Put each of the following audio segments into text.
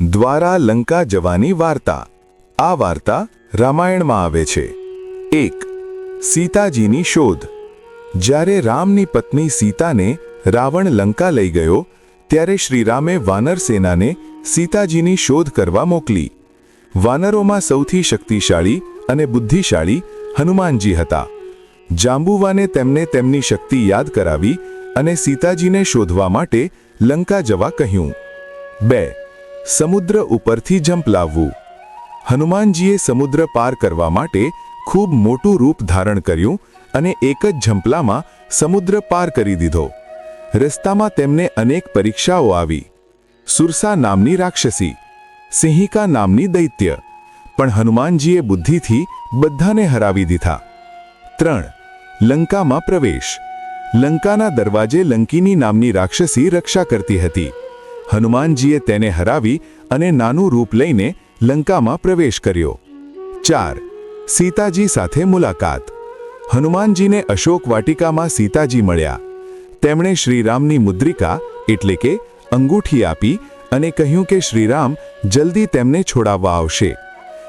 દ્વારા લંકા જવાની વાર્તા। આ વાર્તા રામાયણમાં આવે છે। 1. સીતાજીની શોધ। જ્યારે રામની પત્ની સીતાને રાવણ લંકા લઈ ગયો ત્યારે શ્રીરામે વાનર સેનાને સીતાજીની શોધ કરવા મોકલી। વાનરોમાં સૌથી શક્તિશાળી અને બુદ્ધિશાળી હનુમાનજી હતા। જાંબુવાને તેમને તેમની શક્તિ યાદ કરાવી અને સીતાજીને શોધવા માટે લંકા જવા કહ્યું। 2. સમુદ્ર ઉપરથી જંપ લાવવું। હનુમાનજીએ સમુદ્ર પાર કરવા માટે ખૂબ મોટું રૂપ ધારણ કર્યું અને એક જ ઝંપલામાં સમુદ્ર પાર કરી દીધો। રસ્તામાં તેમને અનેક પરીક્ષાઓ આવી। સુરસા નામની રાક્ષસી, સિંહિકા નામની દૈત્ય, પણ હનુમાનજીએ બુદ્ધિથી બધાને હરાવી દીધા। 3. લંકામાં પ્રવેશ। લંકાના દરવાજે લંકિની નામની રાક્ષસી રક્ષા કરતી હતી। હનુમાનજીએ તેને હરાવી અને નાનું રૂપ લઈને લંકામાં પ્રવેશ કર્યો। 4. સીતાજી સાથે મુલાકાત। હનુમાનજીને અશોક વાટિકામાં સીતાજી મળ્યા। તેમણે શ્રીરામની મુદ્રિકા એટલે કે અંગૂઠી આપી અને કહ્યું કે શ્રીરામ જલ્દી તેમને છોડાવવા આવશે।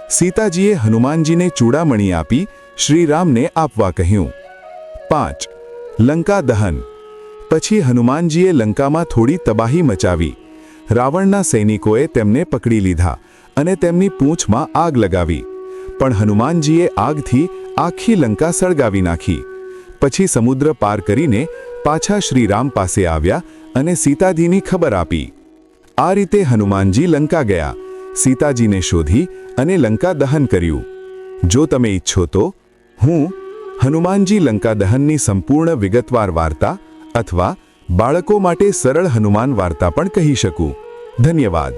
સીતાજીએ હનુમાનજીને ચૂડામણી આપી શ્રીરામને આપવા કહ્યું। 5. લંકા દહન। પછી હનુમાનજીએ લંકામાં થોડી તબાહી મચાવી। રાવણના સૈનિકોએ તેમને પકડી લીધા અને તેમની પૂંછમાં આગ લગાવી, પણ હનુમાનજીએ આગથી આખી લંકા સળગાવી નાખી। પછી સમુદ્ર પાર કરીને પાછા શ્રીરામ પાસે આવ્યા અને સીતાજીની ખબર આપી। આ રીતે હનુમાનજી લંકા ગયા, સીતાજીને શોધી અને લંકા દહન કર્યું। જો તમે ઈચ્છો તો હું હનુમાનજી લંકા દહનની સંપૂર્ણ વિગતવાર વાર્તા અથવા બાળકો માટે સરળ હનુમાન વાર્તા પણ કહી શકું। ધન્યવાદ।